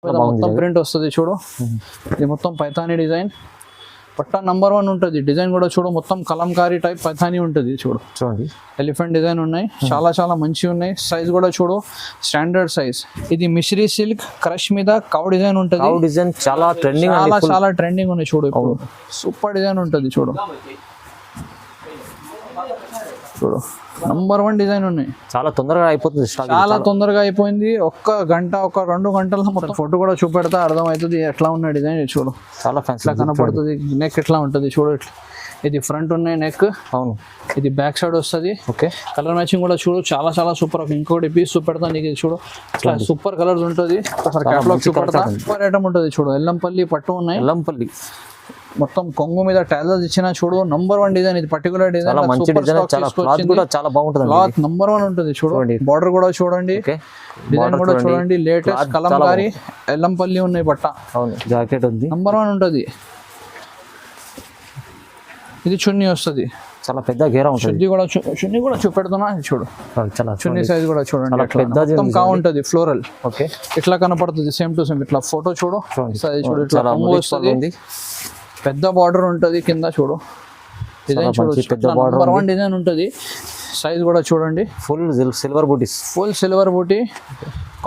మొత్తం ప్రింట్ వస్తుంది చూడు. ఇది మొత్తం పైథానీ డిజైన్, పట్టా నంబర్ 1 ఉంటుంది. డిజైన్ కూడా చూడు, మొత్తం కలంకారీ టైప్ పైథానీ ఉంటుంది. చూడండి ఎలిఫెంట్ డిజైన్ ఉన్నాయి, చాలా చాలా మంచిగా ఉన్నాయి. సైజ్ కూడా చూడు, స్టాండర్డ్ సైజ్. ఇది మిశ్రీ సిల్క్ క్రష్ మీద కౌ డిజైన్ ఉంటుంది. డిజైన్ చాలా ట్రెండింగ్, చాలా ట్రెండింగ్ ఉన్నాయి చూడు. ఇప్పుడు సూపర్ డిజైన్ ఉంటుంది చూడు. చూడు నంబర్ 1 డిజైన్ ఉన్నాయి. చాలా తొందరగా అయిపోతుంది, చాలా తొందరగా అయిపోయింది. ఒక్క గంట, ఒక 2 గంటల్లో మొత్తం ఫోటో కూడా చూపెడతా అర్థమవుతుంది ఎట్లా ఉన్న డిజైన్. చూడు చాలా ఫ్యాన్సీ కనపడుతుంది. నెక్ ఎట్లా ఉంటుంది చూడు. ఇది ఫ్రంట్ ఉన్నాయి నెక్. అవును, ఇది బ్యాక్ సైడ్ వస్తుంది. ఓకే, కలర్ మ్యాచింగ్ కూడా చూడు, చాలా చాలా సూపర్. ఇంకోటి పీస్ చూపెడతా నీకు. ఇది చూడు, ఇట్లా సూపర్ కలర్స్ ఉంటుంది. క్యాటలాగ్ చూపెడతా. సూపర్ ఐటమ్ ఉంటుంది చూడు. ఎల్లంపల్లి పట్టు ఉన్నాయి. ఎల్లంపల్లి మొత్తం కొంగు మీద టాజల్స్ ఇచ్చిన చూడు. Number 1 design. ఇది పర్టికులర్ డిజైన్ చాలా బాగుంటుంది. క్లాత్ నంబర్ 1 ఉంటుంది చూడు. బార్డర్ కూడా చూడండి, డిజైన్ కూడా చూడండి. లేటెస్ట్ కలంకారీ ఎల్లంపల్లి ఉన్నాయి బట్ట. అవును, జాకెట్ ఉంది, నంబర్ 1 ఉంటుంది. ఇది చున్నీ వస్తుంది, చాలా పెద్ద గేరా ఉంటుంది. చున్నీ కూడా చూపెడుతున్నా చూడు. చున్నీ సైజ్ కూడా చూడండి, మొత్తం కా ఉంటుంది ఫ్లోరల్. ఓకే, ఇట్లా కనపడుతుంది సేమ్ టు సేమ్. ఇట్లా ఫోటో చూడు, సైజ్ చూడు. ఇట్లా వస్తుంది, పెద్ద బార్డర్ ఉంటుంది కింద చూడు. డిజైన్ చూడు, నంబర్ 1 డిజైన్ ఉంటుంది. సైజ్ కూడా చూడండి. ఫుల్ సిల్వర్ బూటీస్, ఫుల్ సిల్వర్ బూటీ.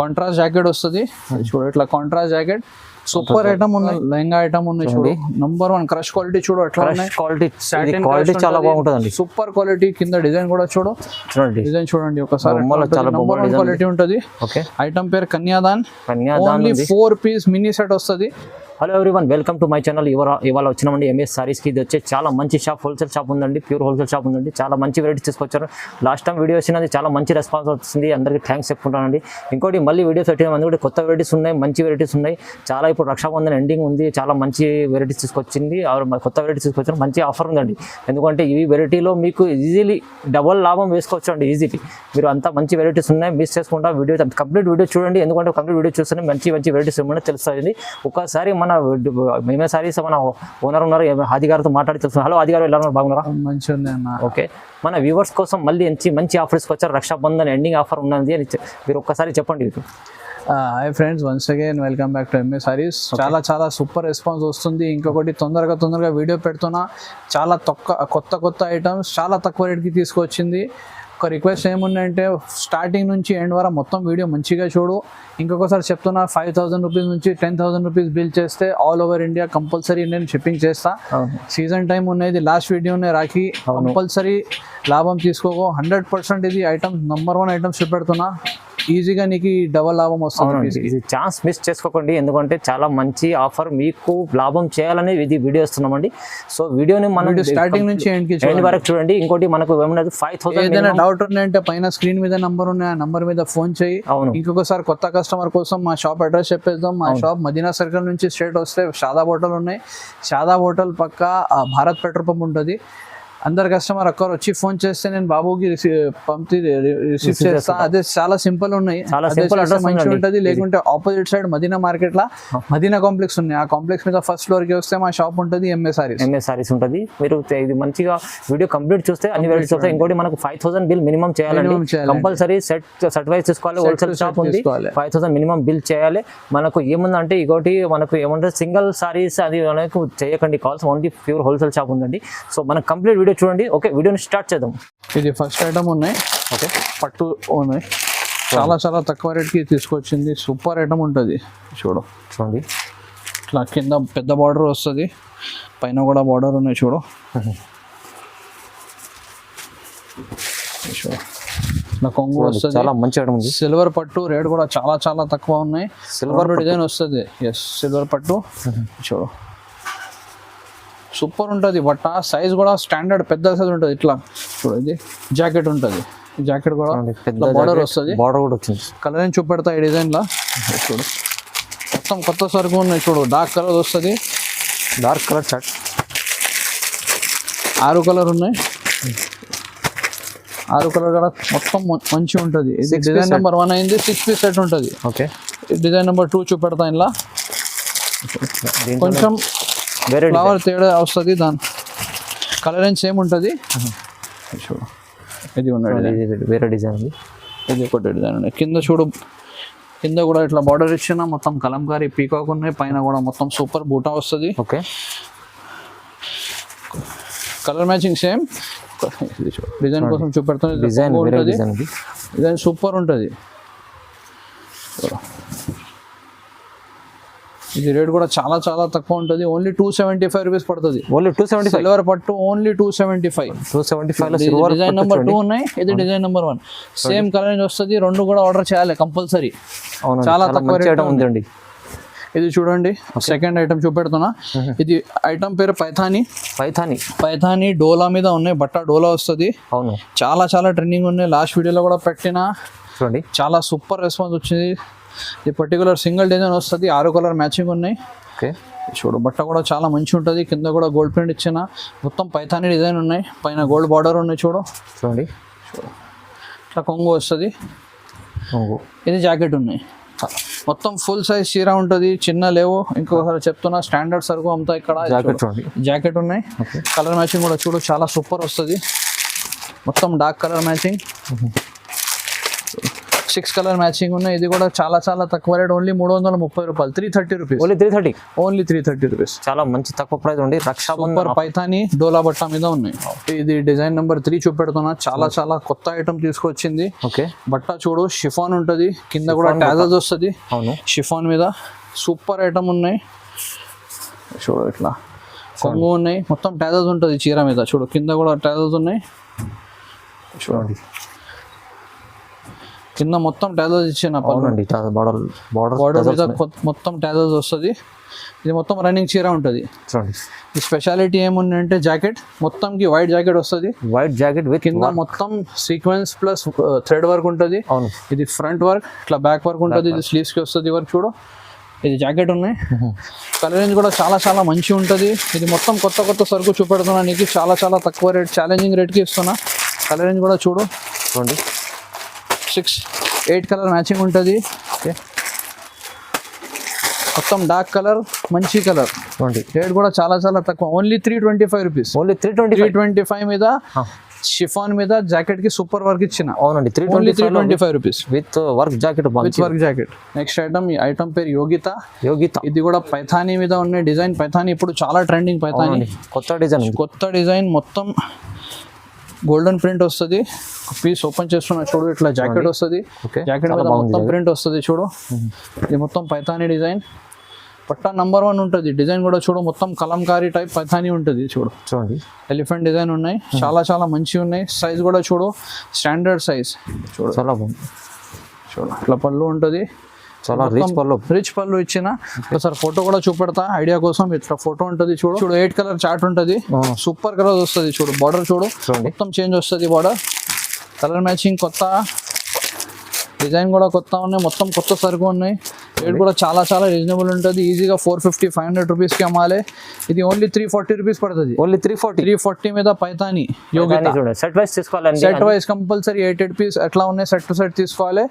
కాంట్రాస్ట్ జాకెట్ వస్తుంది చూడు. ఇట్లా కాంట్రాస్ట్ జాకెట్. సూపర్ ఐటమ్ ఉన్నాయి, లెహంగా ఐటమ్ ఉన్నాయి చూడు. నంబర్ 1 క్రష్ క్వాలిటీ చూడు. అట్లా క్వాలిటీ చాలా బాగుంటుంది. Super quality. కింద డిజైన్ కూడా చూడు, డిజైన్ చూడండి ఒకసారి. నంబర్ 1 క్వాలిటీ ఉంటుంది. ఐటమ్ పేరు కన్యాదాన్. ఓన్లీ 4 పీస్ మినీ సెట్ వస్తుంది. Hello everyone, welcome to my channel. ఇవాళ వచ్చినామండి ఎంఎస్ సారీస్కి. ఇది వచ్చే చాలా మంచి షాప్, హోల్సేల్ షాప్ ఉందండి, ప్యూర్ హోల్సేల్ షాప్ ఉందండి. చాలా మంచి వెరైటీస్ తీసుకొచ్చారు. లాస్ట్ టైం వీడియో వచ్చినది, చాలా మంచి రెస్పాన్స్ వస్తుంది. అందరికీ థ్యాంక్స్ చెప్పుకుంటానండి. ఇంకోటి మళ్ళీ వీడియోస్ పెట్టిన మంది కూడా కొత్త వెరైటీస్ ఉన్నాయి, మంచి వెరైటీస్ ఉన్నాయి. చాలా ఇప్పుడు రక్షాబంధన్ ఎండింగ్ ఉంది, చాలా మంచి వెరైటీస్ తీసుకొచ్చింది. కొత్త వెరైటీస్ తీసుకొచ్చారు, మంచి ఆఫర్ ఉందండి. ఎందుకంటే ఈ వెరైటీలో మీకు ఈజీలీ డబల్ లాభం వేసుకోవచ్చు అండి, ఈజీలీ. మీరు అంతా మంచి వెరైటీస్ ఉన్నాయి, మిస్ చేసుకుంటా వీడియో కంప్లీట్ వీడియో చూడండి. ఎందుకంటే కంప్లీట్ వీడియో చూస్తేనే మంచి వెరైటీస్ ఏమైనా తెలుస్తుంది. ఒకసారి మన మేమే సారీస్ మన ఓనర్ ఉన్నారు, ఆది గారితో మాట్లాడి తెలుసు. హలో ఆది గారు, ఎలా ఉన్నారు? బాగున్నారా? మంచిగా. ఓకే, మన వ్యూవర్స్ కోసం మళ్ళీ మంచి ఆఫర్స్కి వచ్చారు. రక్షాబంధన్ ఎండింగ్ ఆఫర్ ఉన్నది అని మీరు ఒక్కసారి చెప్పండి. Hi friends, once again welcome back to MA saris. చాలా చాలా సూపర్ రెస్పాన్స్ వస్తుంది. ఇంకొకటి తొందరగా వీడియో పెడుతున్నా. చాలా కొత్త ఐటమ్స్ చాలా తక్కువ రేట్కి తీసుకొచ్చింది. ఒక రిక్వెస్ట్ ఏముందంటే స్టార్టింగ్ నుంచి ఎండ్ వరకు మొత్తం వీడియో మంచిగా చూడు. ఇంకొకసారి చెప్తున్నా, 5,000 రూపీస్ నుంచి 10,000 రూపీస్ బిల్ చేస్తే ఆల్ ఓవర్ ఇండియా కంపల్సరీ నేను షిప్పింగ్ చేస్తా. సీజన్ టైం ఉన్నది, లాస్ట్ వీడియోనే రాఖీ. కంపల్సరీ లాభం తీసుకోకో. 100% ఇది ఐటమ్ నంబర్ 1 ఐటమ్స్ చూపెడుతున్నా. ఈజీగా నీకు డబల్ లాభం వస్తుంది. ఇది ఛాన్స్ మిస్ చేసుకోకండి, ఎందుకంటే చాలా మంచి ఆఫర్. మీకు లాభం చేయాలని ఇది వీడియో ఇస్తున్నామండి. సో వీడియోని మనం స్టార్టింగ్ నుంచి ఎండ్ వరకు చూడండి. ఇంకోటి మనకు ఏమన్నది 5,000. ఏదైనా డౌట్ ఉన్నాయంటే పైన స్క్రీన్ మీద నంబర్ ఉన్నాయి, ఆ నంబర్ మీద ఫోన్ చేయి. ఇంకొకసారి కొత్త కస్టమర్ కోసం మా షాప్ అడ్రస్ చెప్పేద్దాం. మా షాప్ మదీనా సర్కిల్ నుంచి స్ట్రేట్ వస్తే షాదాబ్ హోటల్ ఉన్నాయి. షాదాబ్ హోటల్ పక్క భారత్ పెట్రోల్ పంప్ ఉంటుంది. అందరు కస్టమర్ ఒక్కరు వచ్చి ఫోన్ చేస్తే నేను బాబుకి రిసీవ్ చేస్తా. అదే చాలా సింపుల్ ఉన్నాయి, మంచిగా ఉంటుంది. లేకుంటే ఆపోజిట్ సైడ్ మదీనా మార్కెట్ లా మదీనా కాంప్లెక్స్ ఉన్నాయి. ఆ కాంప్లెక్స్ మీద ఫస్ట్ ఫ్లోర్ కి వస్తే మా షాప్ ఉంటుంది, ఎంఏ సారీస్ ఉంటుంది. మీరు ఇది మంచిగా వీడియో కంప్లీట్ చూస్తే అన్ని వెరైటీస్ వస్తాయి. ఇంకోటి మనకు 5,000 బిల్ మినిమం చేయాలండి, కంపల్సరీ సెట్ వైజ్ తీసుకోవాలి. హోల్సేల్ షాప్ ఉంది, 5,000 మినిమం బిల్ చేయాలి. మనకు ఏముందంటే ఇంకోటి మనకు ఏమంటే సింగిల్ సారీస్ అది మనకు చేయకండి calls, only pure wholesale shop ఉందండి. సో మనకు కంప్లీట్ వీడియో చూడండి. ఓకే, వీడియోని స్టార్ట్ చేద్దాం. ఇది ఫస్ట్ ఐటమ్ ఉన్నాయి. ఓకే, పట్టు ఉన్నాయి. చాలా తక్కువ రేట్కి తీసుకొచ్చింది. సూపర్ ఐటమ్ ఉంటుంది. చూడండి, ఇట్లా కింద పెద్ద బార్డర్ వస్తుంది, పైన కూడా బార్డర్ ఉన్నాయి. చూడు ఇట్లా కొంగు వస్తుంది. చాలా మంచి ఐటమ్ ఉంది. సిల్వర్ పట్టు రేట్ కూడా చాలా తక్కువ ఉన్నాయి. సిల్వర్ డిజైన్ వస్తుంది. ఎస్, సిల్వర్ పట్టు. చూడు సూపర్ ఉంటుంది బట్ట. సైజ్ కూడా స్టాండర్డ్ పెద్ద సైజ్ ఉంటుంది. ఇట్లా చూడు, ఇది జాకెట్ ఉంటుంది. జాకెట్ కూడా బార్డర్ వస్తుంది. బార్డర్ కూడా వచ్చింది. కలర్ ఏం చూపెడతా ఈ డిజైన్లో. చూడు మొత్తం కొత్త సరుకు ఉన్నాయి. చూడు డార్క్ కలర్ వస్తుంది. డార్క్ కలర్ షర్ట్ 6 కలర్ ఉన్నాయి. 6 కలర్ కూడా మొత్తం మంచిగా ఉంటుంది. ఇది డిజైన్ నెంబర్ 1 అయింది. 6 పీస్ సెట్ ఉంటుంది. ఓకే, డిజైన్ నెంబర్ 2 చూపెడతా. ఇలా కొంచెం వేరే ఫ్లవర్ తేడా వస్తుంది. దాని కలర్ ఏం సేమ్ ఉంటుంది. చూడు, ఇది ఉన్నది వేరే డిజైన్ ఉంది. ఇది ఒకటి డిజైన్ ఉన్నాయి. కింద చూడు, కింద కూడా ఇట్లా బార్డర్ ఇచ్చిన మొత్తం కలంకారీ పీకాక్ ఉన్నాయి, పైన కూడా మొత్తం సూపర్ బూటా వస్తుంది. Okay, colour matching same. Design కోసం చూపెడుతుంది, డిజైన్ సూపర్ ఉంటుంది. ఇది రేట్ కూడా చాలా చాలా తక్కువ ఉంటుంది, ఓన్లీ 275 రూపీస్ పడుతుంది. ఓన్లీ 275. సిల్వర్ పట్టు ఓన్లీ 275. 275 డిజైన్ నెంబర్ 2 ఉన్నాయి, ఇది design number 1. Same colour range వస్తుంది, రెండు కూడా ఆర్డర్ చేయాలి కంపల్సరీ. చాలా తక్కువ రేట్ ఉందండి. ఇది చూడండి, సెకండ్ ఐటమ్ చూపెడుతున్నా. ఇది ఐటమ్ పేరు పైథానీ. పైథానీ డోలా మీద ఉన్నాయి, బట్ట డోలా వస్తుంది. అవును, చాలా చాలా ట్రెండింగ్ ఉన్నాయి. లాస్ట్ వీడియోలో కూడా పెట్టిన, చూడండి చాలా సూపర్ రెస్పాన్స్ వచ్చింది. ఇది పర్టికులర్ సింగిల్ డిజైన్ వస్తుంది, 6 కలర్ మ్యాచింగ్ ఉన్నాయి. ఓకే, చూడు బట్ట కూడా చాలా మంచి ఉంటుంది, కింద కూడా గోల్డ్ ప్రింట్ ఇచ్చిన, మొత్తం పైథానీ డిజైన్ ఉన్నాయి, పైన గోల్డ్ బార్డర్ ఉన్నాయి. చూడండి ఇట్లా కొంగు వస్తుంది. ఇది జాకెట్ ఉన్నాయి, మొత్తం ఫుల్ సైజ్ చీర ఉంటుంది, చిన్న లేవు. ఇంకొకసారి చెప్తున్నా, స్టాండర్డ్ సరుకు అంతా ఇక్కడ. జాకెట్ ఉన్నాయి, కలర్ మ్యాచింగ్ కూడా చూడు చాలా సూపర్ వస్తుంది. మొత్తం dark colour matching, 6 colour matching ఉన్నాయి. ఇది కూడా చాలా చాలా తక్కువ రేట్, ఓన్లీ 330 రూపాయలు, 330 రూపీస్. Only 330 rupees. చాలా మంచి తక్కువ ప్రైస్ ఉంది. సూపర్ పైథానీ డోలా బట్ట మీద ఉన్నాయి. ఇది డిజైన్ నెంబర్ 3 చూపెడుతున్నా, చాలా చాలా కొత్త ఐటమ్ తీసుకొచ్చింది. ఓకే, బట్ట చూడు షిఫాన్ ఉంటుంది, కింద కూడా టాజల్స్ వస్తుంది. అవును, షిఫాన్ మీద సూపర్ ఐటమ్ ఉన్నాయి. చూడు ఇట్లా కొంగు ఉన్నాయి, మొత్తం టాజల్స్ ఉంటుంది చీర మీద. చూడు కింద కూడా టాజల్స్ ఉన్నాయి. చూడండి కింద మొత్తం టాజల్స్ ఇచ్చిన, బార్డర్ మీద మొత్తం టాజల్స్ వస్తుంది. ఇది మొత్తం రన్నింగ్ చీర ఉంటుంది. ఈ స్పెషాలిటీ ఏముందంటే జాకెట్ మొత్తంకి వైట్ జాకెట్ వస్తుంది. విత్ కింద మొత్తం సీక్వెన్స్ ప్లస్ థ్రెడ్ వర్క్ ఉంటుంది. ఇది ఫ్రంట్ వర్క్, ఇట్లా బ్యాక్ వర్క్ ఉంటుంది. ఇది స్లీవ్స్ కి వస్తుంది వర్క్. చూడు ఇది జాకెట్ ఉన్నాయి. కలర్ రేంజ్ కూడా చాలా చాలా మంచి ఉంటుంది. ఇది మొత్తం కొత్త కొత్త సరుకు చూపెడుతున్నా నీకు, చాలా చాలా తక్కువ రేట్, ఛాలెంజింగ్ రేట్కి ఇస్తున్నా. కలర్ రేంజ్ కూడా చూడండి, 8 కలర్ మ్యాచింగ్ ఉంటుంది. ఓకే, మొత్తం డార్క్ కలర్, మంచి కలర్. రేట్ కూడా చాలా చాలా తక్కువ, ఓన్లీ 325 రూపీస్. 325 మీద షిఫాన్ మీద జాకెట్ కి సూపర్ వర్క్ ఇచ్చిన. అవునండి, 325 rupees with work jacket. Next item, ఈ ఐటమ్ పేరు యోగిత. ఇది కూడా పైథానీ మీద ఉన్న డిజైన్. పైథానీ ఇప్పుడు చాలా ట్రెండింగ్. పైథానీ కొత్త డిజైన్, మొత్తం గోల్డెన్ ప్రింట్ వస్తుంది. పీస్ ఓపెన్ చేస్తున్నా చూడు, ఇట్లా జాకెట్ వస్తుంది. జాకెట్ మీద మొత్తం ప్రింట్ వస్తుంది. చూడు ఇది మొత్తం పైథానీ డిజైన్. పట్టా నంబర్ 1 ఉంటుంది. డిజైన్ కూడా చూడు, మొత్తం కలంకారీ టైప్ పైథానీ ఉంటుంది. చూడండి ఎలిఫెంట్ డిజైన్ ఉన్నాయి, చాలా చాలా మంచిగా ఉన్నాయి. సైజ్ కూడా చూడు, స్టాండర్డ్ సైజ్. చూడు చాలా బాగుంది. చూడు ఇట్లా పళ్ళు ఉంటుంది, చాలా రిచ్ పళ్ళు ఇచ్చిన. ఒకసారి ఫోటో కూడా చూపెడతా ఐడియా కోసం. ఇట్లా ఫోటో ఉంటుంది. చూడు 8 కలర్ చార్ట్ ఉంటుంది, సూపర్ కలర్ వస్తుంది. చూడు బార్డర్ చూడు, మొత్తం చేంజ్ వస్తుంది బార్డర్. కలర్ మ్యాచింగ్ కొత్త, డిజైన్ కూడా కొత్త ఉన్నాయి, మొత్తం కొత్త సరుకు ఉన్నాయి. రేట్ కూడా చాలా చాలా రీజనబుల్ ఉంటుంది. ఈజీగా 450-500 రూపీస్కి అమ్మాలి. ఇది ఓన్లీ 340 రూపీస్ పడుతుంది. 340 మీద Paithani Yogita. Set wise compulsory 8 piece ఎట్లా ఉన్నాయి, సెట్ టు సెట్ తీసుకోవాలి.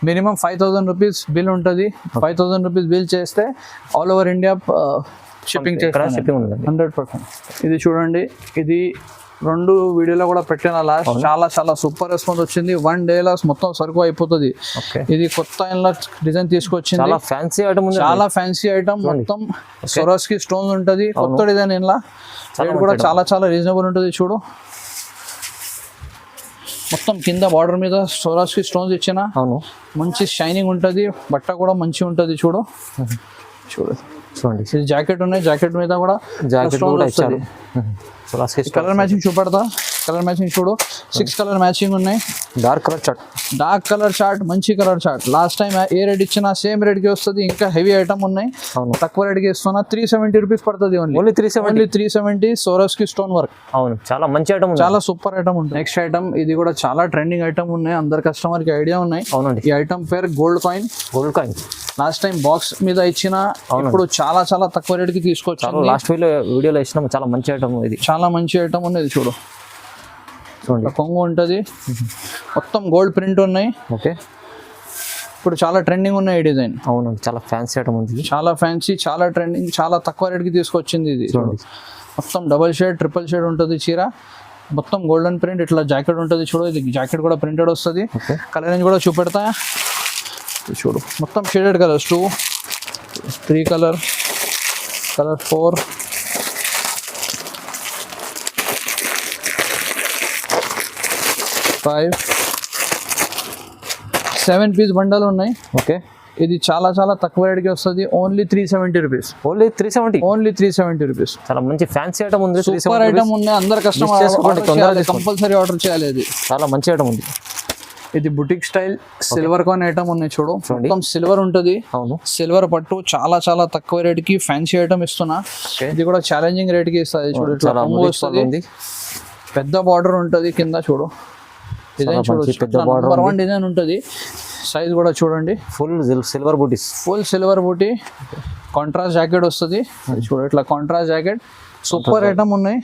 మినిమం 5000 రూపీస్ బిల్ ఉంటుంది. 5000 రూపీస్ బిల్ చేస్తే ఆల్ ఓవర్ ఇండియా షిప్పింగ్ చేస్తాం 100%. ఇది చూడండి, ఇది 2 వీడియోలో కూడా పెట్టిన లాస్ట్. చాలా చాలా సూపర్ రెస్పాన్స్ వచ్చింది. 1 డే లాస్ మొత్తం సరుకు అయిపోతుంది. ఇది కొత్త డిజైన్ తీసుకొచ్చింది, చాలా ఫ్యాన్సీ ఐటమ్. మొత్తం సొరాస్కి స్టోన్స్ ఉంటుంది, కొత్త డిజైన్. ఇలా రేట్ కూడా చాలా చాలా రీజనబుల్ ఉంటుంది. చూడు మొత్తం కింద బార్డర్ మీద సొరాస్కి స్టోన్స్ ఇచ్చిన, మంచి షైనింగ్ ఉంటుంది. బట్ట కూడా మంచిగా ఉంటుంది. చూడు ఇది జాకెట్ ఉన్నాయి, జాకెట్ మీద కూడా వస్తుంది. కలర్ మ్యాచింగ్ చూపెడతా. కలర్ మ్యాచింగ్ చూడు, 6 కలర్ మ్యాచింగ్ ఉన్నాయి. డార్క్ కలర్ చార్ట్, మంచి కలర్ చార్ట్. లాస్ట్ టైం ఏ రేట్ ఇచ్చినా సేమ్ రేట్ కి వస్తుంది. ఇంకా హెవీ ఐటమ్ ఉన్నాయి, తక్కువ రేట్ కి ఇస్తున్నా. 370 రూపీస్ పడుతుంది. ఓన్లీ 370. సోరస్కి stone work. అవును, చాలా మంచి ఐటమ్, చాలా సూపర్ ఐటమ్ ఉంటుంది. నెక్స్ట్ ఐటమ్, ఇది కూడా చాలా ట్రెండింగ్ ఐటమ్ ఉన్నాయి, అందరు కస్టమర్ కి ఐడియా ఉన్నాయి. అవునండి, ఈ ఐటమ్ పేరు gold coin. Last time box మీద ఇచ్చిన, ఇప్పుడు చాలా చాలా తక్కువ రేట్ కి తీసుకోవచ్చు. లాస్ట్ వీడియోలో ఇచ్చిన చాలా మంచి ఐటమ్. ఇది చాలా మంచి ఐటమ్ ఉంది. చూడు కొంగు ఉంటుంది, మొత్తం గోల్డ్ ప్రింట్ ఉన్నాయి. ఓకే, ఇప్పుడు చాలా ట్రెండింగ్ ఉన్నాయి ఈ డిజైన్. అవును, చాలా ఫ్యాన్సీ ఐటమ్ ఉంది. చాలా ఫ్యాన్సీ, చాలా ట్రెండింగ్, చాలా తక్కువ రేట్కి తీసుకొచ్చింది. ఇది మొత్తం డబల్ షేడ్, ట్రిపుల్ షేడ్ ఉంటుంది చీర. మొత్తం గోల్డెన్ ప్రింట్. ఇట్లా జాకెట్ ఉంటుంది. చూడు ఇది జాకెట్ కూడా ప్రింటెడ్ వస్తుంది. కలర్ రేంజ్ కూడా చూపెడతా. చూడు మొత్తం షేడెడ్ కలర్స్ 2 3 కలర్ 4 5 7 పీస్ బండలు ఉన్నాయి. ఓకే, ఇది చాలా చాలా తక్కువ రేట్కి వస్తుంది. Only 370 rupees. Only 370. Only 370 rupees. చాలా మంచి ఫ్యాన్సీ ఐటమ్ ఉంది. సూపర్ ఐటమ్ ఉంది. అందరు కస్టమర్ కంపల్సరీ ఆర్డర్ చేయాలి. ఇది చాలా మంచి ఐటమ్ ఉంది. ఇది boutique style silver coin item ఉన్నాయి. చూడు మొత్తం సిల్వర్ ఉంటుంది. అవును, సిల్వర్ పట్టు చాలా చాలా తక్కువ రేట్ కి ఫ్యాన్సీ ఐటమ్ ఇస్తున్నా. ఇది కూడా ఛాలెంజింగ్ రేట్ కి ఇస్తుంది. చూడు ఇట్లా కొంగు వస్తుంది, పెద్ద బార్డర్ ఉంటుంది కింద. చూడు డిజైన్ చూడు, నెంబర్ 1 డిజైన్ ఉంటుంది. సైజ్ కూడా చూడండి, ఫుల్ సిల్వర్ బూటీస్, ఫుల్ సిల్వర్ బూటీ. కాంట్రాస్ట్ జాకెట్ వస్తుంది. చూడు ఇట్లా కాంట్రాస్ట్ జాకెట్. సూపర్ ఐటమ్ ఉన్నాయి.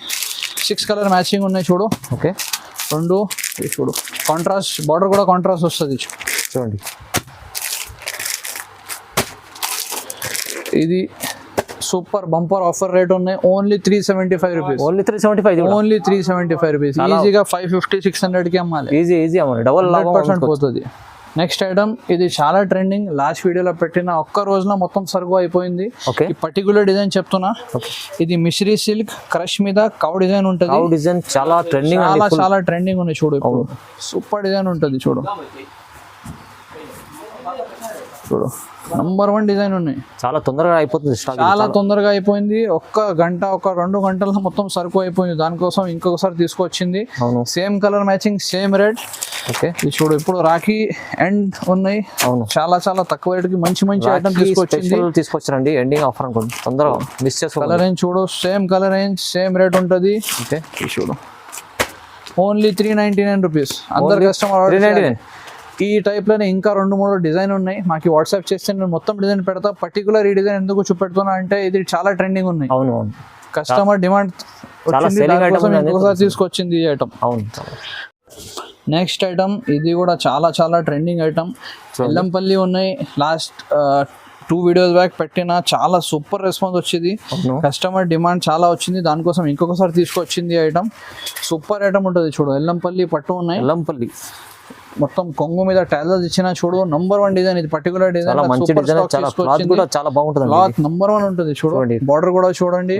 6 కలర్ మ్యాచింగ్ ఉన్నాయి. చూడు ఓకే, 2 చూడు కాంట్రాస్ట్ బార్డర్ కూడా కాంట్రాస్ట్ వస్తుంది. చూడండి ఇది సూపర్ బంపర్ ఆఫర్ రేట్ ఉన్నాయి. Only 375 rupees. Only 375. Only 375 rupees. ఈజీగా 550-600 కి అమ్మాలి. ఈజీ అమ్మాలి. డబల్ 100% పోతుంది. నెక్స్ట్ ఐటమ్ ఇది చాలా ట్రెండింగ్. లాస్ట్ వీడియోలో పెట్టిన ఒక్క రోజున మొత్తం సరుకు అయిపోయింది. ఓకే, ఈ పర్టికులర్ డిజైన్ చెప్తున్నా. ఇది మిశ్రీ సిల్క్ క్రష్ మీద కౌ డిజైన్ ఉంటుంది. కౌ డిజైన్ చాలా ట్రెండింగ్, చాలా ట్రెండింగ్ ఉంది. చూడు ఇప్పుడు సూపర్ డిజైన్ ఉంటుంది. చూడు చూడు నంబర్ 1 డిజైన్ ఉన్నాయి. చాలా తొందరగా అయిపోతుంది. చాలా తొందరగా అయిపోయింది. ఒక్క గంట 2 గంటల్లో మొత్తం సరుకు అయిపోయింది. దానికోసం ఇంకొకసారి తీసుకొచ్చింది. Same colour matching, same rate. Okay, చూడు ఇప్పుడు రాఖీ ఎండ్ ఉన్నాయి. అవును, చాలా చాలా తక్కువ రేట్ కి మంచి ఐటమ్ తీసుకొచ్చారండి. ఎండింగ్ ఆఫర్ అనుకోండి, తొందరగా మిస్ చేసుకో. కలర్ రేంజ్ చూడు, same colour range, same rate ఉంటుంది. ఓకే, చూడు ఓన్లీ 399 రూపీస్. అందరు కస్టమర్ 399. ఈ టైప్ లోనే ఇంకా 2-3 డిజైన్ ఉన్నాయి. మాకు వాట్సాప్ చేస్తే నేను మొత్తం డిజైన్ పెడతా. పర్టికులర్ ఈ డిజైన్ ఎందుకు చూపెడుతున్నా అంటే ఇది చాలా ట్రెండింగ్ ఉన్నాయి. అవును, కస్టమర్ డిమాండ్ తీసుకొచ్చింది ఈ ఐటమ్. అవును. నెక్స్ట్ ఐటమ్ ఇది కూడా చాలా చాలా ట్రెండింగ్ ఐటమ్. ఎల్లంపల్లి ఉన్నాయి. లాస్ట్ 2 వీడియోస్ బ్యాక్ పెట్టిన చాలా సూపర్ రెస్పాన్స్ వచ్చింది. కస్టమర్ డిమాండ్ చాలా వచ్చింది. దానికోసం ఇంకొకసారి తీసుకొచ్చింది ఐటమ్. సూపర్ ఐటమ్ ఉంటుంది. చూడు ఎల్లంపల్లి పట్టు ఉన్నాయి. ఎల్లంపల్లి మొత్తం కొంగు మీద టైలర్స్ ఇచ్చిన. చూడు నంబర్ 1 డిజైన్. ఇది పర్టికులర్ డిజైన్ చాలా బాగుంటుంది. క్లాత్ నంబర్ 1 ఉంటుంది. చూడండి బార్డర్ కూడా చూడండి,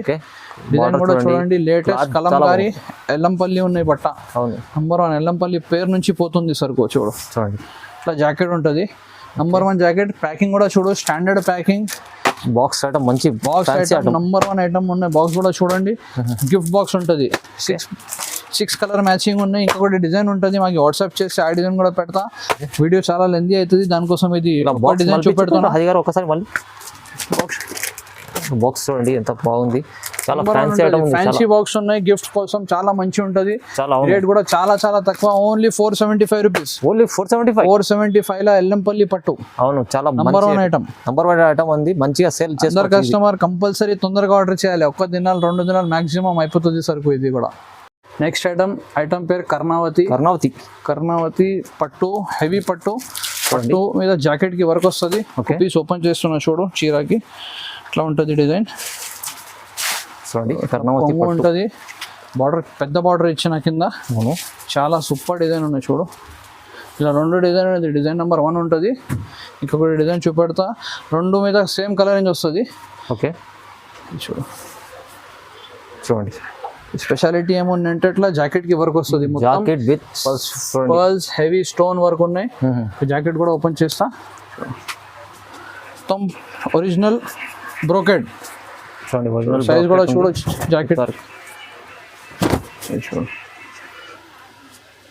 డిజైన్ కూడా చూడండి. లేటెస్ట్ కలంకారీ ఎల్లంపల్లి ఉన్నాయి బట్ట. నంబర్ 1 ఎల్లంపల్లి పేరు నుంచి పోతుంది సరుకు. చూడు ఇట్లా జాకెట్ ఉంటుంది. Number 1 jacket. ప్యాకింగ్ కూడా చూడు, స్టాండర్డ్ ప్యాకింగ్. బాక్స్ ఐటమ్, మంచి బాక్స్ ఐటమ్, నంబర్ 1 ఐటమ్ ఉన్నాయి. బాక్స్ కూడా చూడండి, గిఫ్ట్ బాక్స్ ఉంటుంది. 6 కలర్ మ్యాచింగ్ ఉన్నాయి. ఇంకొకటి డిజైన్ ఉంటుంది. మాకు వాట్సాప్ చేసి ఆ డిజైన్ కూడా పెడతా. వీడియో చాలా లెంతీ అవుతుంది. దానికోసం ఇది డిజైన్ చూపెడతాను. అది గారు ఒకసారి మళ్ళీ బాక్స్ చూడండి ఎంత బాగుంది. చాలా ఫ్యాన్సీ ఐటమ్, ఫ్యాన్సీ బాక్స్ ఉన్నాయి. గిఫ్ట్ కోసం చాలా మంచి ఉంటుంది. రేట్ కూడా చాలా చాలా తక్కువ. Only 475 rupees. ఓన్లీ 475 లో ఎల్లంపల్లి పట్టు. అవును, చాలా నంబర్ 1 ఐటమ్. నంబర్ 1 ఐటమ్ ఉంది. మంచిగా సేల్ చేస్తారు. కస్టమర్ కంపల్సరీ తొందరగా ఆర్డర్ చేయాలి. 1 దినాలు 2 దినాలు మాక్సిమం అయిపోతుంది సరుకు. ఇది కూడా నెక్స్ట్ ఐటమ్ పేరు కర్ణావతి పట్టు. హెవీ పట్టు మీద జాకెట్ కి వర్క్ వస్తుంది. పీస్ ఓపెన్ చేస్తున్నా చూడు. చీరకి ఇట్లా ఉంటుంది డిజైన్. ఉంటుంది. బార్డర్ పెద్ద బార్డర్ ఇచ్చిన కింద. చాలా సూపర్ డిజైన్ ఉన్నాయి. చూడు ఇలా 2 డిజైన్ అనేది. డిజైన్ నెంబర్ 1 ఉంటుంది. ఇంకొకటి డిజైన్ చూపెడతా. 2 మీద సేమ్ కలర్ రేంజ్ వస్తుంది. ఓకే, చూడండి స్పెషాలిటీ ఏముందంటే ఇట్లా జాకెట్ కి వర్క్ వస్తుంది. Jacket with pearls, heavy stone work ఉన్నాయి. జాకెట్ కూడా ఓపెన్ చేస్తా. మొత్తం ఒరిజినల్ బ్రోకెడ్. సైజ్ కూడా చూడొచ్చు. జాకెట్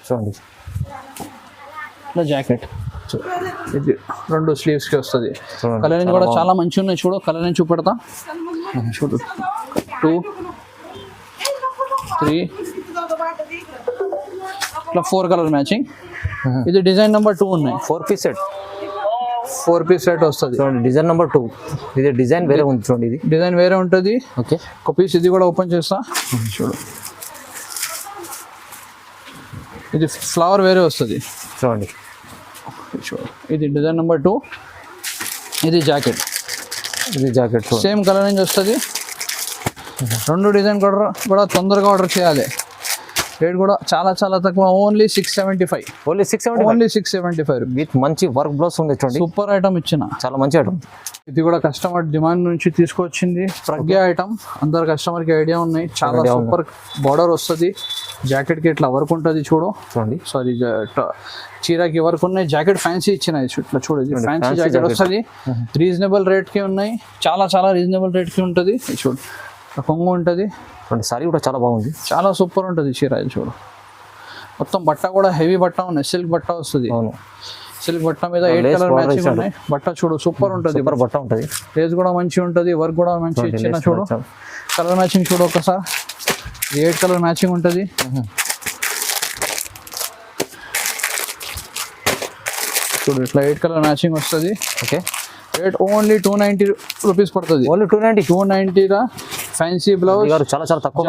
చూడండి ఇట్లా జాకెట్. ఇది 2 స్లీవ్స్ కి వస్తుంది. కలరింగ్ కూడా చాలా మంచి ఉన్నాయి. చూడు కలరింగ్ చూపెడతా. చూడు 2 3 ఇట్లా 4 కలర్ మ్యాచింగ్. ఇది డిజైన్ నెంబర్ 2 ఉన్నాయి. 4 పీస్ సెట్. 4 పీస్ సెట్ వస్తుంది. Design number 2. ఇది డిజైన్ వేరే ఉంది. చూడండి ఇది డిజైన్ వేరే ఉంటుంది. ఓకే, ఒక పీస్ ఇది కూడా ఓపెన్ చేస్తా. చూడు ఇది ఫ్లవర్ వేరే వస్తుంది. చూడండి చూడు ఇది డిజైన్ నెంబర్ 2. ఇది జాకెట్. సేమ్ కలర్ రేంజ్ వస్తుంది. 2 డిజైన్ కూడా తొందరగా ఆర్డర్ చేయాలి. రేట్ కూడా చాలా చాలా తక్కువ, only 675. Only 670. Only 675 rupees. With మంచి వర్క్ బ్లౌజ్ ఉంది చూడండి. సూపర్ ఐటమ్ ఇచ్చిన, చాలా మంచి ఐటమ్. ఇది కూడా కస్టమర్ డిమాండ్ నుంచి తీసుకొచ్చింది ప్రజ్ఞ ఐటమ్. అందరు కస్టమర్ కి ఐడియా ఉన్నాయి. చాలా సూపర్ బార్డర్ వస్తుంది, జాకెట్ కి ఇట్లా వర్క్ ఉంటుంది చూడండి. సారీ, చీరకి వర్క్ ఉన్నాయి. జాకెట్ ఫ్యాన్సీ ఇచ్చిన ఇట్లా చూడండి, ఫ్యాన్సీ జాకెట్ వస్తుంది. రీజనబుల్ రేట్ కి ఉన్నాయి, చాలా చాలా రీజనబుల్ రేట్ కి ఉంటుంది. చూడు కొంగు ఉంటుంది. సారీ కూడా చాలా బాగుంది, చాలా సూపర్ ఉంటుంది చీర. ఇది చూడు, మొత్తం బట్ట కూడా హెవీ బట్ట ఉన్నాయి, సిల్క్ బట్ట వస్తుంది. సిల్క్ బట్ట మీద 8 కలర్ మ్యాచింగ్ ఉన్నాయి. బట్ట చూడు సూపర్ ఉంటుంది, బట్ట ఉంటుంది. లేస్ కూడా మంచిగా ఉంటుంది, వర్క్ కూడా మంచి ఇచ్చిన. చూడు కలర్ మ్యాచింగ్ చూడు ఒకసారి, 8 కలర్ మ్యాచింగ్ ఉంటుంది. చూడు ఇట్లా 8 కలర్ మ్యాచింగ్ వస్తుంది. ఓకే, రేట్ ఓన్లీ 290 రూపీస్ పడుతుంది. ఓన్లీ 290 లా ఫ్యాన్సీ బ్లౌజ్, చాలా చాలా తక్కువ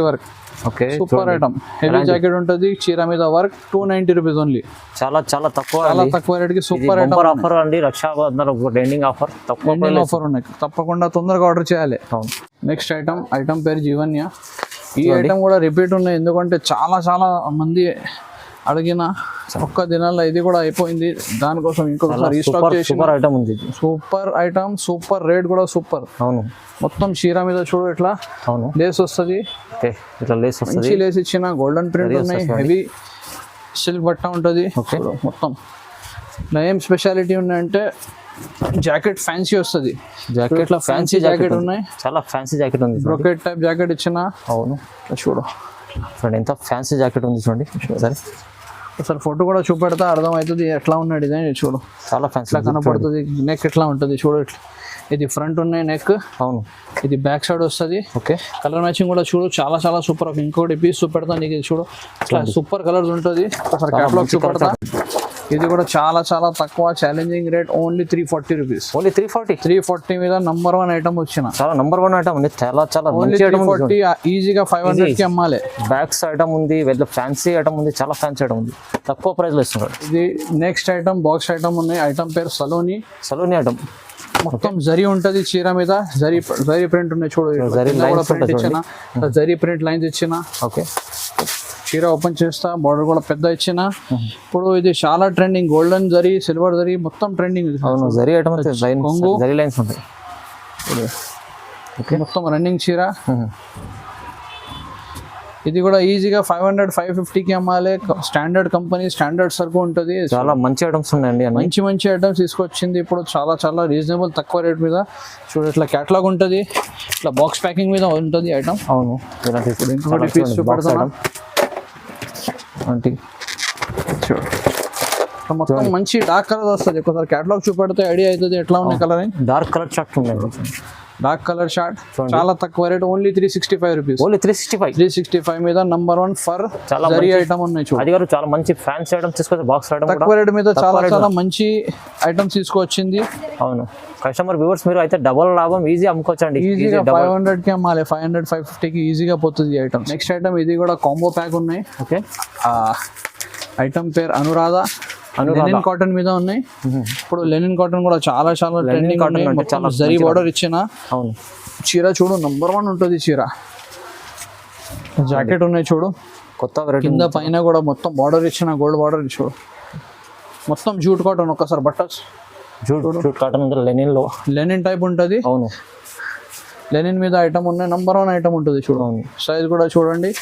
work. Okay, super item. Heavy jacket ఉంటుంది, చీర మీద వర్క్. 290 rupees only. చాలా చాలా తక్కువ, చాలా తక్కువ రేట్ కి సూపర్ ఐటమ్. ఆఫర్ అండి, రక్షాబంధన్ ఎండింగ్ ఆఫర్, తక్కువ ఆఫర్ ఉన్నాయి. తప్పకుండా తొందరగా ఆర్డర్ చేయాలి. నెక్స్ట్ ఐటమ్ పేరు జీవన్య. ఈ ఐటమ్ కూడా రిపీట్ ఉన్నాయి, ఎందుకంటే చాలా చాలా మంది అడిగిన ఒక్క దినాల్లో ఇది కూడా అయిపోయింది. దానికోసం ఇంకొకసారి రీస్టాక్ చేసి సూపర్ ఐటమ్ ఉంది. సూపర్ ఐటమ్, సూపర్ రేట్ కూడా సూపర్. అవును, మొత్తం చీర మీద చూడు ఇట్లా లేస్ వస్తుంది. ఇట్లా లేస్ వస్తుంది, మంచి లేస్ ఇచ్చిన, గోల్డెన్ ప్రింట్ ఉన్నాయి, హెవీ సిల్క్ బట్ట ఉంటుంది. మొత్తం ఏం స్పెషాలిటీ ఉన్నాయంటే జాకెట్ ఫ్యాన్సీ వస్తుంది. జాకెట్ లో ఫ్యాన్సీ జాకెట్ ఉన్నాయి, చాలా ఫ్యాన్సీ జాకెట్ ఉంది. బ్రోకెట్ టైప్ జాకెట్ ఇచ్చిన. అవును, చూడు ఎంత ఫ్యాన్సీ జాకెట్ ఉంది చూడండి. సరే ఒకసారి ఫోటో కూడా చూపెడతా, అర్థమవుతుంది ఎట్లా ఉన్న డిజైన్. చూడు చాలా ఫ్యాన్సీ కనపడుతుంది. నెక్ ఎట్లా ఉంటుంది చూడు, ఇది ఫ్రంట్ ఉన్నాయి నెక్. అవును, ఇది బ్యాక్ సైడ్ వస్తుంది. ఓకే, కలర్ మ్యాచింగ్ కూడా చూడు చాలా చాలా సూపర్. ఇంకోటి పీస్ చూపెడతా నీకు, ఇది చూడు ఇట్లా సూపర్ కలర్స్ ఉంటుంది. ఒకసారి క్యాటలాగ్ చూపెడతా. ఇది కూడా చాలా చాలా తక్కువ, challenging rate only 340 rupees. Only 340 మీద నంబర్ 1 ఐటమ్ వచ్చిన. చాలా నంబర్ 1 ఐటమ్ ఉంది, చాలా చాలా ఓన్లీ 340. ఈజీగా 500 కి అమ్మాలి. బ్యాగ్స్ ఐటమ్ ఉంది, వెల్ ఫ్యాన్సీ ఐటమ్ ఉంది, చాలా ఫ్యాన్సీ ఐటమ్ ఉంది, తక్కువ ప్రైస్ లో ఇస్తున్నారు. ఇది నెక్స్ట్ ఐటమ్ బాక్స్ ఐటమ్ ఉన్నాయి. ఐటమ్ పేరు సలోని ఐటమ్. మొత్తం జరీ ఉంటది చీర మీద, జరీ ప్రింట్ ఉన్నాయి చూడు. జరీ ప్రింట్ లైన్స్ ఇచ్చిన. ఓకే, చీర ఓపెన్ చేస్తా, బార్డర్ కూడా పెద్ద ఇచ్చిన. ఇప్పుడు ఇది చాలా trending, golden zari, silver zari మొత్తం ట్రెండింగ్. అవును, జరీ ఐటమ్ కొంగు, జరీ లైన్స్ ఉంటాయి. ఓకే, మొత్తం రన్నింగ్ చీర. ఇది కూడా ఈజీగా 500 550కి అమ్మాలి. స్టాండర్డ్ కంపెనీ, స్టాండర్డ్ సరుకు ఉంటుంది. చాలా మంచి ఐటమ్స్ ఉన్నాయండి, మంచి మంచి ఐటమ్స్ తీసుకొచ్చింది ఇప్పుడు. చాలా చాలా రీజనబుల్ తక్కువ రేట్ మీద. చూడు ఇట్లా క్యాటలాగ్ ఉంటుంది, ఇట్లా బాక్స్ ప్యాకింగ్ మీద ఉంటుంది ఐటమ్. అవును, ఇంకొకటి పీస్ చూపెడతాను. చూడు మొత్తం మంచి డార్క్ కలర్ వస్తుంది. ఒకసారి క్యాటలాగ్ చూపెడితే ఐడియా అవుతుంది ఎట్లా ఉన్నాయి కలర్. డార్క్ కలర్ షార్ట్ ఉన్నాయి, డార్క్ కలర్ షార్ట్, చాలా తక్కువ రేట్ ఓన్లీ 365 రూపీస్. ఓన్లీ 365 మీద నంబర్ 1 ఫర్ జరీ ఐటమ్ ఉన్నాయి చూడు. అది గారు చాలా మంచి ఫ్యాన్సీ ఐటమ్ తీసుకొచ్చి, బాక్స్ ఐటమ్ తక్కువ రేట్ మీద చాలా చాలా మంచి ఐటమ్స్ తీసుకొచ్చింది. అవును, కస్టమర్ వ్యూవర్స్ మీరు అయితే డబుల్ లాభం ఈజీ అమ్ముకోవచ్చండి. ఈజీగా 500 కి అమ్మాలి, 500 550కి ఈజీగా పోతుంది ఐటమ్. నెక్స్ట్ ఐటమ్ ఇది కూడా కాంబో ప్యాక్ ఉన్నాయి. ఓకే, ఐటమ్ పేరు అనురాధ. లెనిన్ కాటన్ మీద ఉన్నాయి. ఇప్పుడు లెనిన్ కాటన్ కూడా చాలా చాలా ట్రెండింగ్ ఉన్నాయి. మొత్తం జరీ బార్డర్ ఇచ్చిన. అవును, చీర చూడు నంబర్ 1 ఉంటుంది చీర. జాకెట్ ఉన్నాయి చూడు, కొత్త వెరైటీ. కింద పైన కూడా మొత్తం బార్డర్ ఇచ్చిన, గోల్డ్ బార్డర్ చూడు. మొత్తం జూట్ కాటన్. ఒక్కసారి బట్టర్స్ జూట్ కాటన్ లెనిన్ లో, లెనిన్ టైప్ ఉంటుంది. అవును, లెనిన్ మీద ఐటమ్ ఉన్నాయి, నంబర్ 1 ఐటమ్ ఉంటుంది చూడు. సైజ్ కూడా చూడండి,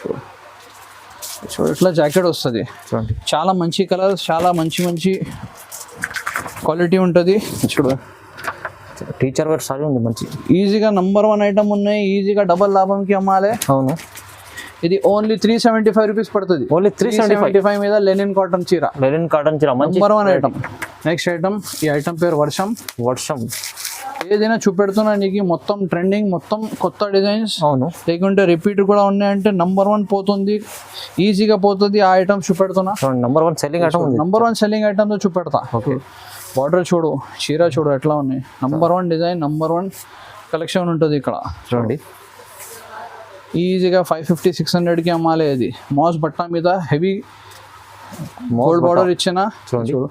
చూడు ఇట్లా జాకెట్ వస్తుంది. చాలా మంచి కలర్, చాలా మంచి మంచి క్వాలిటీ ఉంటుంది. చూడు టీచర్ వేర్ సారీ ఉంది మంచి. ఈజీగా నంబర్ 1 ఐటమ్ ఉన్నాయి, ఈజీగా డబల్ లాభంకి అమ్మాలి. అవును, ఇది ఓన్లీ 375 రూపీస్ పడుతుంది. ఓన్లీ 375 మీద లెనిన్ కాటన్ చీర. లెనిన్ కాటన్ చీర నంబర్ 1 ఐటమ్. నెక్స్ట్ ఐటమ్, ఈ ఐటమ్ పేరు వర్షం. ఏదైనా చూపెడుతున్నా నీకు, మొత్తం ట్రెండింగ్, మొత్తం కొత్త డిజైన్స్. అవును, లేకుంటే రిపీట్ కూడా ఉన్నాయంటే నంబర్ 1 పోతుంది, ఈజీగా పోతుంది. ఆ ఐటమ్ చూపెడుతున్నా. Number 1 selling item, number 1 selling item చూపెడతా. ఓకే, బార్డర్ చూడు, చీర చూడు ఎట్లా ఉన్నాయి. నంబర్ 1 డిజైన్, నంబర్ 1 కలెక్షన్ ఉంటుంది ఇక్కడ. చూడండి ఈజీగా 550 600కి అమ్మాలి. ఇది మాస్ బట్ట మీద హెవీ గోల్డ్ బార్డర్ ఇచ్చిన. చూడు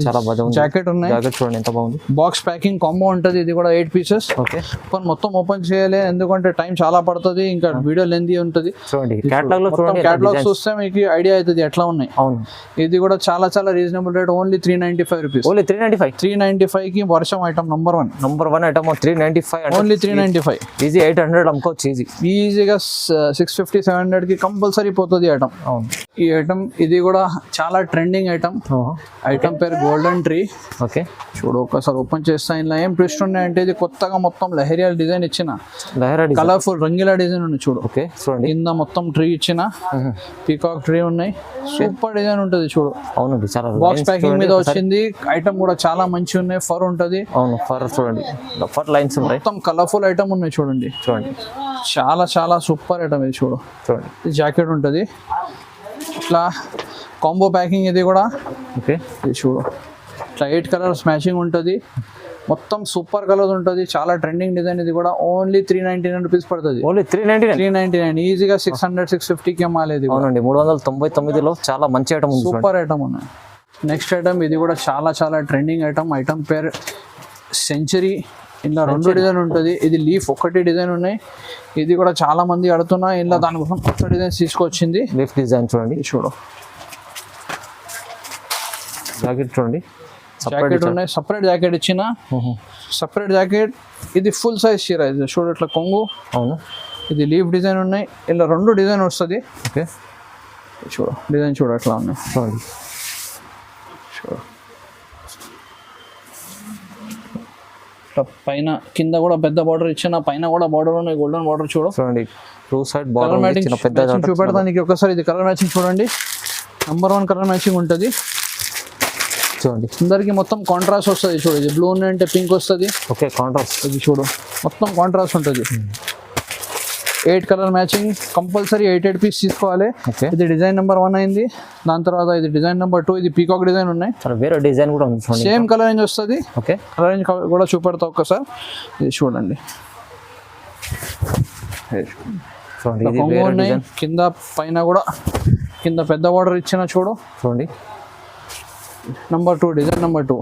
చాలా బాగుంది. జాకెట్ ఉన్నాయి, జాకెట్ చూడండి ఎంత బాగుంది. బాక్స్ ప్యాకింగ్ కాంబో ఉంటుంది, ఇది కూడా 8 పీసెస్. ఓకే, కానీ మొత్తం ఓపెన్ చేయాలి ఎందుకంటే టైం చాలా పడుతుంది, ఇంకా వీడియో లెంతీ ఉంటుంది. చూడండి కేటలాగ్ లో చూడండి, కేటలాగ్ చూస్తే మీకు ఐడియా అవుతుంది ఎట్లా ఉన్నాయి. అవును, ఇది కూడా చాలా చాలా reasonable rate, only 395 rupees. Only 395. 395 కి వర్షం item number 1 item 395, only 395. Easy 800 అమ్ముకోవచ్చు ఈజీ. ఈజీగా 650 700 కి కంపల్సరీ పోతుంది ఐటమ్. అవును, ఈ ఐటమ్ ఇది కూడా చాలా ట్రెండింగ్ ఐటమ్. ఐటమ్ పేరు గోల్డెన్ ట్రీ. ఓకే, చూడు ఒకసారి ఓపెన్ చేస్తా. ఇందులో ఏం ట్విస్ట్ ఉన్నాయంటే ఇది కొత్తగా మొత్తం లహరియా డిజైన్ ఇచ్చిన, కలర్ఫుల్ రంగిలా డిజైన్ ఉంది చూడు. ఓకే, చూడండి కింద మొత్తం ట్రీ ఇచ్చిన, పీకాక్ ట్రీ ఉన్నాయి, సూపర్ డిజైన్ ఉంటుంది చూడు. అవునండి, చాలా బాక్స్ ప్యాకింగ్ మీద వచ్చింది. ఐటమ్ కూడా చాలా మంచి ఉన్నాయి, ఫర్ ఉంటుంది. అవును, ఫర్ చూడండి, ఫర్ లైన్స్ ఉన్నాయి, మొత్తం కలర్ఫుల్ ఐటమ్ ఉన్నాయి చూడండి. చూడండి చాలా చాలా సూపర్ ఐటమ్ ఇది చూడు. చూడండి జాకెట్ ఉంటుంది ఇట్లా కాంబో ప్యాకింగ్, ఇది కూడా. ఓకే, ఇది చూడు ఇట్లా 8 కలర్స్ మ్యాచింగ్ ఉంటుంది, మొత్తం సూపర్ కలర్ ఉంటుంది, చాలా ట్రెండింగ్ డిజైన్. ఇది కూడా ఓన్లీ 399 రూపీస్ పడుతుంది. ఓన్లీ 399. ఈజీగా 600 650 కి అమ్మాలి. అవునండి, 399లో చాలా మంచి ఐటమ్ ఉంది, సూపర్ ఐటమ్ ఉన్నాయి. నెక్స్ట్ ఐటమ్ ఇది కూడా చాలా చాలా ట్రెండింగ్ ఐటమ్. ఐటమ్ పేరు సెంచరీ. ఇలా 2 డిజైన్ ఉంటుంది, ఇది లీఫ్ ఒకటి డిజైన్ ఉన్నాయి. ఇది కూడా చాలా మంది అడుగుతున్నా, ఇలా దానికోసం కొత్త డిజైన్స్ తీసుకొచ్చింది. లీఫ్ డిజైన్ చూడండి, చూడు జాకెట్ చూడండి, జాకెట్ ఉన్నాయి, సపరేట్ జాకెట్ ఇచ్చిన, సపరేట్ జాకెట్. ఇది ఫుల్ సైజ్ చీర, ఇది చూడు ఇట్లా కొంగు. అవును, ఇది లీఫ్ డిజైన్ ఉన్నాయి, ఇలా 2 డిజైన్ వస్తుంది. ఓకే, చూడు డిజైన్ చూడు అట్లా ఉన్నాయి చూడండి. చూడు పైన కింద కూడా పెద్ద బార్డర్ ఇచ్చిన, పైన కూడా బార్డర్ ఉన్నాయి, గోల్డెన్ బార్డర్ చూడు. చూడండి two side colour border matching పెద్ద చూపెడతానికి ఒకసారి. ఇది కలర్ మ్యాచింగ్ చూడండి, నంబర్ 1 కలర్ మ్యాచింగ్ ఉంటుంది. చూడండి అందరికి మొత్తం కాంట్రాస్ట్ వస్తుంది చూడు. ఇది బ్లూ అంటే పింక్ వస్తుంది. Okay, contrast. ఇది చూడు మొత్తం కాంట్రాస్ట్ ఉంటుంది. 8 కలర్ మ్యాచింగ్ కంపల్సరీ 8 పీస్ తీసుకోవాలి. ఇది డిజైన్ నెంబర్ 1 అయింది. దాని తర్వాత ఇది డిజైన్ నెంబర్ 2, ఇది పీకాక్ డిజైన్ ఉన్నాయి. వేరే డిజైన్ కూడా ఉంది, సేమ్ కలర్ రేంజ్ వస్తుంది. ఓకే, కలర్ రేంజ్ కూడా చూపెడతా ఒక్కసారి. ఇది చూడండి, ఉన్నాయి కింద పైన కూడా. కింద పెద్ద బార్డర్ ఇచ్చిన చూడు. చూడండి నెంబర్ 2 డిజైన్ నెంబర్ 2.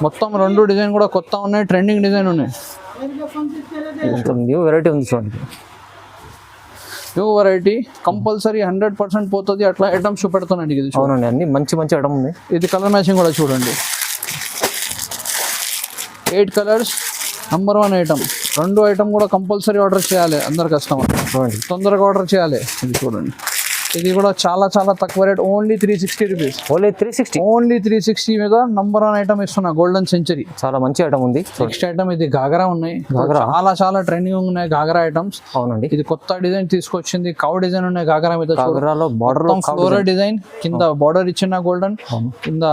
మొత్తం 2 డిజైన్ కూడా కొత్త ఉన్నాయి, ట్రెండింగ్ డిజైన్ ఉన్నాయి. న్యూ వెరైటీ ఉంది చూడండి. న్యూ వెరైటీ కంపల్సరీ 100% పోతుంది. అట్లా ఐటమ్స్ చూపెడుతున్నాండి. ఇది అవునండి, అన్ని మంచి మంచి ఐటమ్ ఉంది. ఇది కలర్ మ్యాచింగ్ కూడా చూడండి. 8 కలర్స్, నంబర్ 1 ఐటమ్. 2 ఐటమ్ కూడా కంపల్సరీ ఆర్డర్ చేయాలి అందరు కస్టమర్. చూడండి తొందరగా ఆర్డర్ చేయాలి. ఇది చూడండి, ఇది కూడా చాలా చాలా తక్కువ rate, only 360 rupees. Only 360. Only 360 మీద నంబర్ 1 ఐటమ్ ఇస్తున్నా, గోల్డెన్ సెంచరీ. చాలా మంచి ఐటమ్ ఉంది. నెక్స్ట్ ఐటమ్ ఇది గాగరా ఉన్నాయి. చాలా చాలా ట్రెండింగ్ ఉన్నాయి గాగరా ఐటమ్స్. అవునండి, ఇది కొత్త డిజైన్ తీసుకొచ్చింది. కౌ డిజైన్ ఉన్నాయి గాగరా మీద. గాగరాలో బార్డర్ ఫ్లోరల్ డిజైన్, కింద బార్డర్ ఇచ్చిన గోల్డెన్, కింద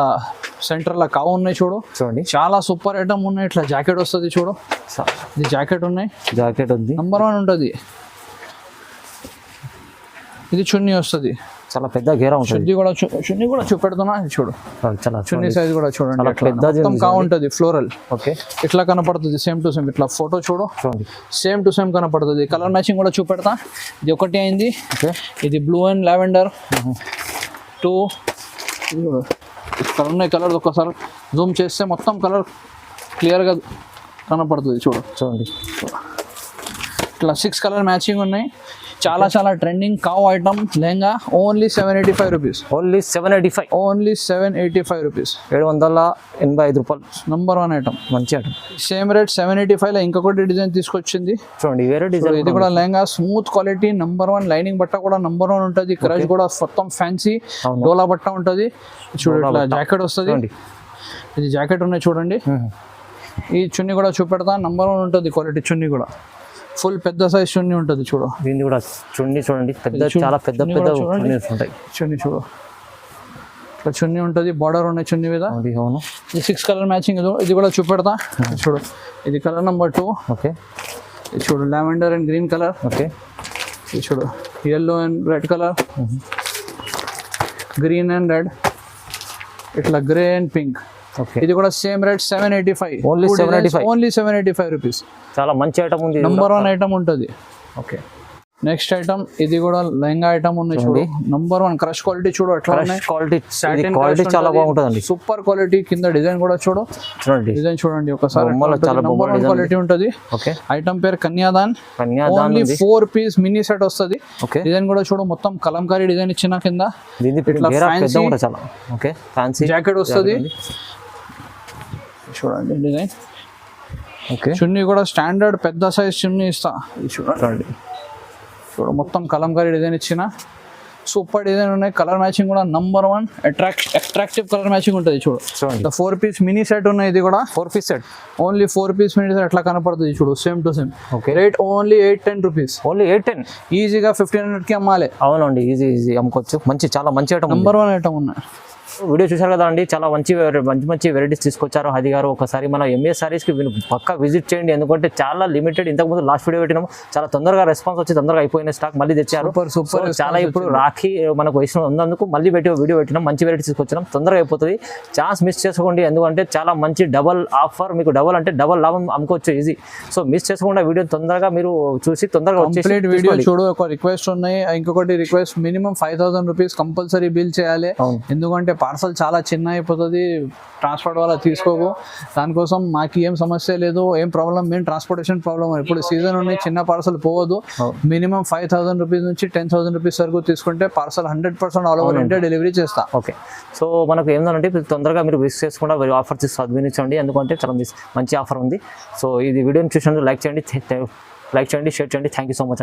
సెంటర్ లో కౌ ఉన్నాయి చూడు. చూడండి చాలా సూపర్ ఐటమ్ ఉన్నాయి. ఇట్లా జాకెట్ వస్తుంది చూడు. ఇది జాకెట్ ఉన్నాయి, జాకెట్ ఉంది, నంబర్ 1 ఉంటుంది. ఇది చున్నీ వస్తుంది, చాలా పెద్ద గేరా ఉంటుంది. చున్నీ కూడా చూపెడుతున్నా చూడు. చాలా చున్నీ సైజ్ కూడా చూడండి, మొత్తం కా ఉంటుంది ఫ్లోరల్. ఓకే, ఇట్లా కనపడుతుంది సేమ్ టు సేమ్. ఇట్లా ఫోటో చూడు, సేమ్ టు సేమ్ కనపడుతుంది. కలర్ మ్యాచింగ్ కూడా చూపెడతా. ఇది ఒకటి అయింది. ఇది బ్లూ అండ్ లావెండర్ 2. కలర్ ఉన్నాయి, కలర్ ఒక్కసారి జూమ్ చేస్తే మొత్తం కలర్ క్లియర్గా కనపడుతుంది చూడు. చూడండి ఇట్లా 6 కలర్ మ్యాచింగ్ ఉన్నాయి. చాలా చాలా ట్రెండింగ్ కావ్ item lehenga, only 785 rupees. Only 785. Only 785 rupees. 785 రూపాయలు. నంబర్ 1 ఐటమ్, మంచి ఐటమ్. సేమ్ రేట్ 785 లో ఇంకొకటి డిజైన్ తీసుకొచ్చింది చూడండి, వేరే డిజైన్. ఇది కూడా lehenga smooth quality, number 1. Lining బట్ట కూడా నంబర్ 1 ఉంటుంది. క్రష్ కూడా మొత్తం ఫ్యాన్సీ డోలా బట్ట ఉంటుంది చూడు. ఇట్లా జాకెట్ వస్తుంది. ఇది జాకెట్ ఉన్నాయి చూడండి. ఈ చున్నీ కూడా చూపెడతా, నంబర్ 1 ఉంటుంది క్వాలిటీ. చున్నీ కూడా ఫుల్ పెద్ద సైజ్ చున్నీ ఉంటుంది చూడు. దీన్ని కూడా చున్నీ చూడండి, పెద్ద చాలా పెద్ద పెద్ద ఉంటాయి. చున్నీ చూడు, ఇట్లా చున్నీ ఉంటుంది, బార్డర్ ఉన్నాయి చున్నీ మీద. అవును, ఇది 6 కలర్ మ్యాచింగ్. ఇది కూడా చూపెడతా చూడు. ఇది కలర్ నెంబర్ 2. ఓకే, ఇది చూడు lavender and green colour. Okay, ఇది చూడు yellow and red colour, green and red, ఇట్లా గ్రే అండ్ పింక్. ఇది కూడా same rate 785. Only 785. Only 785 rupees. చాలా మంచి ఐటమ్ ఉంది, నంబర్ 1 ఐటమ్ ఉంటుంది. ఓకే, నెక్స్ట్ ఐటమ్ ఇది కూడా లెహంగా ఐటమ్ ఉన్నాయి చూడు, నంబర్ 1 క్రష్ క్వాలిటీ చూడు ఎట్లా ఉన్నాయి. క్వాలిటీ చాలా బాగుంటుందండి, సూపర్ క్వాలిటీ. కింద డిజైన్ కూడా చూడు, చూడండి డిజైన్ చూడండి ఒకసారి, చాలా నంబర్ 1 క్వాలిటీ ఉంటుంది. ఓకే, ఐటమ్ పేరు కన్యాదాన్. ఓన్లీ 4 పీస్ మినీ సెట్ వస్తుంది. డిజైన్ కూడా చూడు, మొత్తం కలంకారీ డిజైన్ ఇచ్చిన కింద చాలా. ఓకే, ఫ్యాన్సీ జాకెట్ వస్తుంది చూడండి డిజైన్. ఓకే, చున్నీ కూడా స్టాండర్డ్ పెద్ద సైజ్ చున్నీ ఇస్తా చూడండి. చూడు మొత్తం కలంకారీ డిజైన్ ఇచ్చిన, సూపర్ డిజైన్ ఉన్నాయి. కలర్ మ్యాచింగ్ కూడా నంబర్ 1 అట్రాక్టివ్ కలర్ మ్యాచింగ్ ఉంటుంది చూడు. 4 పీస్ మినీ సెట్ ఉన్నాయి, ఇది కూడా 4 piece set. Only 4 piece mini set ఎట్లా కనపడుతుంది చూడు, same to same. Okay, rate only 810 rupees. Only 810. ఈజీగా 1500కి అమ్మాలి. అవునండి, ఈజీ అమ్ముకోవచ్చు. చాలా మంచి ఐటమ్, నంబర్ 1 ఐటమ్ ఉన్నాయి. వీడియో చూసారు కదా అండి, చాలా మంచి వెరైటీస్ తీసుకొచ్చారు హది గారు. ఒకసారి మన ఎంఏ సారీస్కి పక్కా విజిట్ చేయండి, ఎందుకంటే చాలా లిమిటెడ్. ఇంతకుముందు లాస్ట్ వీడియో పెట్టినాము, చాలా తొందరగా రెస్పాన్స్ వచ్చి తొందరగా అయిపోయిన స్టాక్ మళ్ళీ తెచ్చారు. సూపర్ చాలా ఇప్పుడు రాఖీ మనకు వయసు ఉన్నందుకు మళ్ళీ వీడియో పెట్టినాం, మంచి వెరైటీస్ తీసుకొచ్చినాం. తొందరగా అయిపోతుంది, ఛాన్స్ మిస్ చేసుకోండి. ఎందుకంటే చాలా మంచి డబల్ ఆఫర్, మీకు డబల్ అంటే డబల్ లాభం అమ్ముకోవచ్చు ఈజీ. సో మిస్ చేసుకోకుండా వీడియో తొందరగా మీరు చూసి తొందరగా కంప్లీట్ వీడియో చూడు. ఒక రిక్వెస్ట్ ఉన్నాయి, ఇంకొకటి request, minimum 5000 rupees compulsory bill చేయాలి. ఎందుకంటే పార్సల్ చాలా చిన్న అయిపోతుంది, ట్రాన్స్పోర్ట్ వల్ల తీసుకోకు. దానికోసం మాకు ఏం సమస్య లేదు, ఏం ప్రాబ్లం, మెయిన్ ట్రాన్స్పోర్టేషన్ ప్రాబ్లం. ఇప్పుడు సీజన్ ఉన్నాయి, చిన్న పార్సల్ పోవద్దు. మినిమం 5000 రూపీస్ నుంచి 10,000 రూపీస్ వరకు తీసుకుంటే parcel 100% all over India delivery చేస్తా. ఓకే, సో మనకు ఏంటంటే తొందరగా మీరు మిస్ చేసుకుండా ఆఫర్ సద్వినించండి, ఎందుకంటే చాలా మంచి ఆఫర్ ఉంది. సో ఇది వీడియోని చూసినందుకు లైక్ చేయండి, షేర్ చేయండి. Thank you so much.